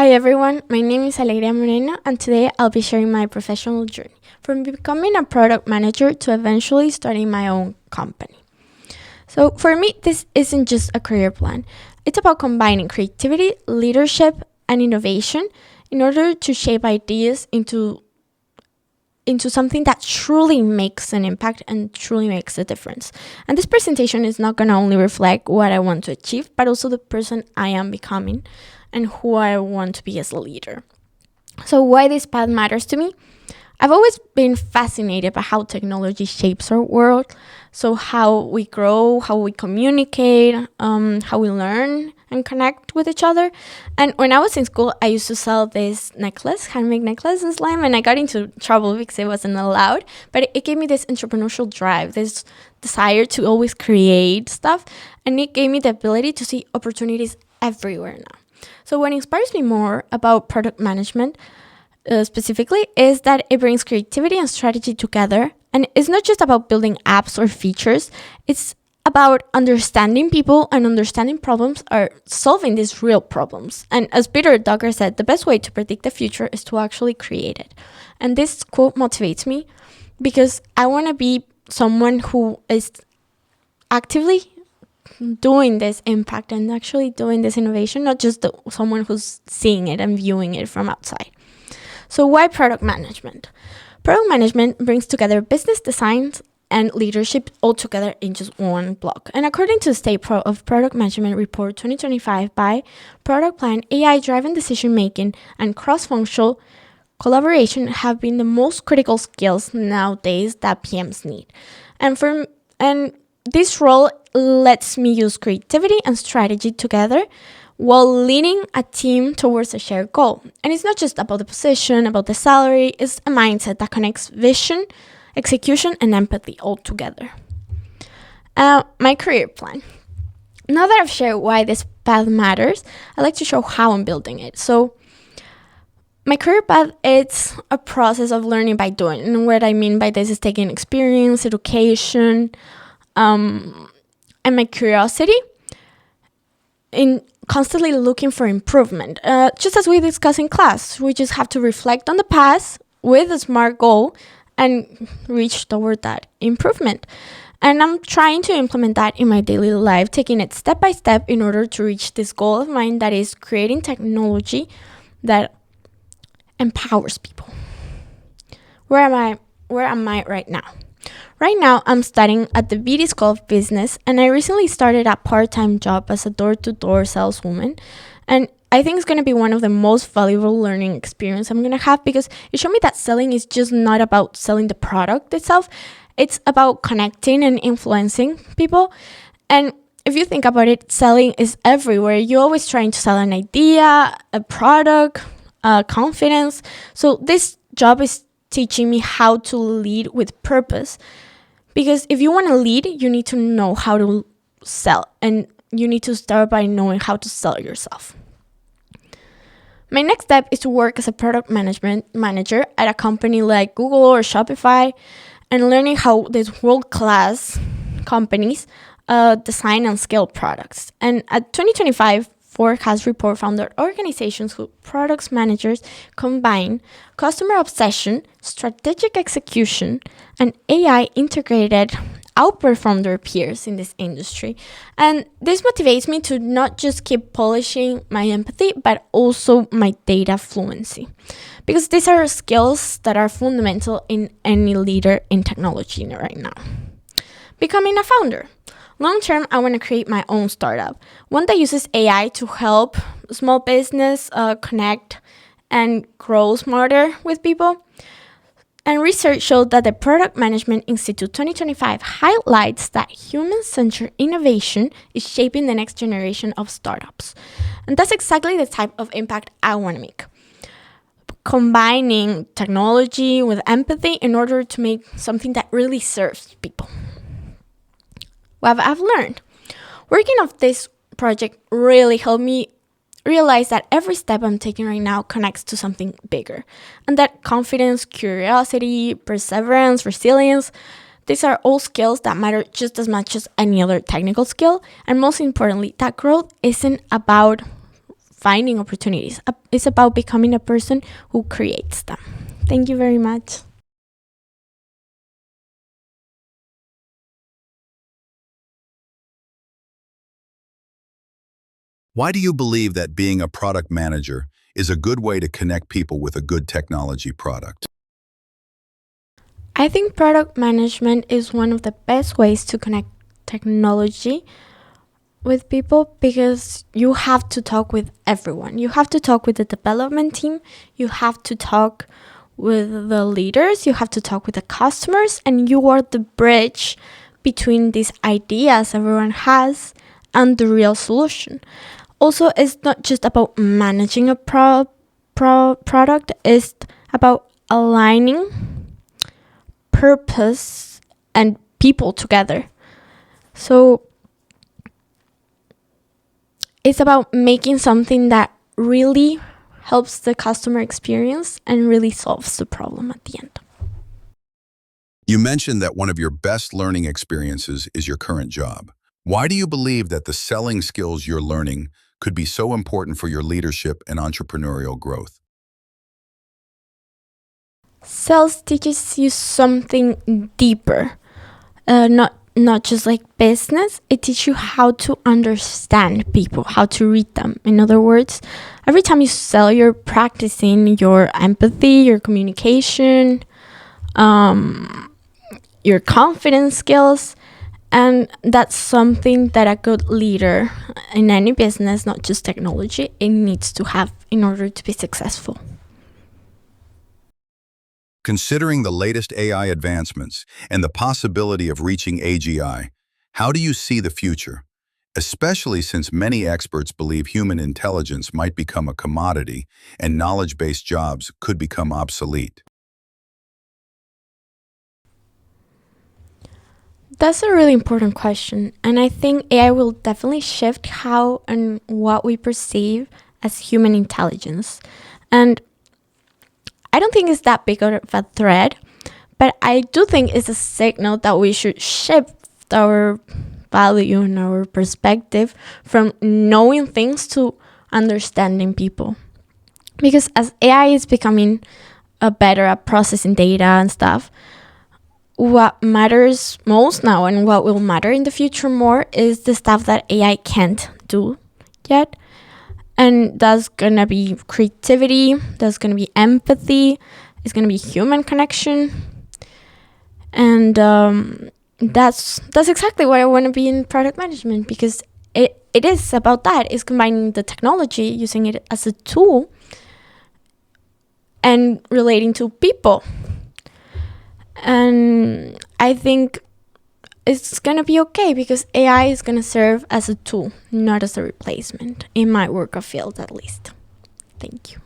Hi everyone, my name is Alegría Moreno and today I'll be sharing my professional journey from becoming a product manager to eventually starting my own company. So for me, this isn't just a career plan. It's about combining creativity, leadership, and innovation in order to shape ideas into something that truly makes an impact and truly makes a difference. And this presentation is not going to only reflect what I want to achieve, but also the person I am becoming and who I want to be as a leader. So why this path matters to me? I've always been fascinated by how technology shapes our world. So how we grow, how we communicate, how we learn and connect with each other. And when I was in school, I used to sell this necklace, handmade necklace in slime, and I got into trouble because it wasn't allowed. But it gave me this entrepreneurial drive, this desire to always create stuff. And it gave me the ability to see opportunities everywhere now. So what inspires me more about product management specifically is that it brings creativity and strategy together. And it's not just about building apps or features. It's about understanding people and understanding problems or solving these real problems. And as Peter Drucker said, the best way to predict the future is to actually create it. And this quote motivates me because I want to be someone who is actively doing this impact and actually doing this innovation, not just someone who's seeing it and viewing it from outside. So why product management? Product management brings together business designs and leadership all together in just one block. And according to the State of Product Management Report 2025 by Product Plan, AI-driven decision-making and cross-functional collaboration have been the most critical skills nowadays that PMs need. And this role lets me use creativity and strategy together while leading a team towards a shared goal. And it's not just about the position, about the salary, it's a mindset that connects vision, execution, and empathy all together. My career plan. Now that I've shared why this path matters, I'd like to show how I'm building it. So my career path, it's a process of learning by doing. And what I mean by this is taking experience, education, and my curiosity in constantly looking for improvement. Just as we discussed in class, we just have to reflect on the past with a smart goal and reach toward that improvement. And I'm trying to implement that in my daily life, taking it step by step in order to reach this goal of mine that is creating technology that empowers people. Where am I right now? Right now, I'm studying at the Beedie School of Business, and I recently started a part-time job as a door-to-door saleswoman. And I think it's going to be one of the most valuable learning experiences I'm going to have because it showed me that selling is just not about selling the product itself. It's about connecting and influencing people. And if you think about it, selling is everywhere. You're always trying to sell an idea, a product, confidence. So this job is teaching me how to lead with purpose. Because if you want to lead, you need to know how to sell. And you need to start by knowing how to sell yourself. My next step is to work as a product management manager at a company like Google or Shopify and learning how these world-class companies design and scale products. And at 2025 Forecast report found that organizations whose products managers combine customer obsession, strategic execution, and AI integrated outperform their peers in this industry. And this motivates me to not just keep polishing my empathy, but also my data fluency. Because these are skills that are fundamental in any leader in technology right now. Becoming a founder. Long term, I want to create my own startup, one that uses AI to help small business connect and grow smarter with people. And research showed that the Product Management Institute 2025 highlights that human-centered innovation is shaping the next generation of startups. And that's exactly the type of impact I want to make. Combining technology with empathy in order to make something that really serves people. What I've learned. Working on this project really helped me realize that every step I'm taking right now connects to something bigger. And that confidence, curiosity, perseverance, resilience, these are all skills that matter just as much as any other technical skill. And most importantly, that growth isn't about finding opportunities. It's about becoming a person who creates them. Thank you very much. Why do you believe that being a product manager is a good way to connect people with a good technology product? I think product management is one of the best ways to connect technology with people because you have to talk with everyone. You have to talk with the development team, you have to talk with the leaders, you have to talk with the customers, and you are the bridge between these ideas everyone has and the real solution. Also, it's not just about managing a product, it's about aligning purpose and people together. So it's about making something that really helps the customer experience and really solves the problem at the end. You mentioned that one of your best learning experiences is your current job. Why do you believe that the selling skills you're learning could be so important for your leadership and entrepreneurial growth? Sales teaches you something deeper, not just like business. It teaches you how to understand people, how to read them. In other words, every time you sell, you're practicing your empathy, your communication, your confidence skills. And that's something that a good leader in any business, not just technology, it needs to have in order to be successful. Considering the latest AI advancements and the possibility of reaching AGI, how do you see the future? Especially since many experts believe human intelligence might become a commodity and knowledge-based jobs could become obsolete. That's a really important question. And I think AI will definitely shift how and what we perceive as human intelligence. And I don't think it's that big of a threat, but I do think it's a signal that we should shift our value and our perspective from knowing things to understanding people. Because as AI is becoming better at processing data and stuff, what matters most now and what will matter in the future more is the stuff that AI can't do yet. And that's gonna be creativity, that's gonna be empathy, it's gonna be human connection. And that's exactly what I want to be in product management, because it is about that. It's combining the technology, using it as a tool, and relating to people. And I think it's gonna be okay because AI is gonna serve as a tool, not as a replacement, in my work of field at least. Thank you.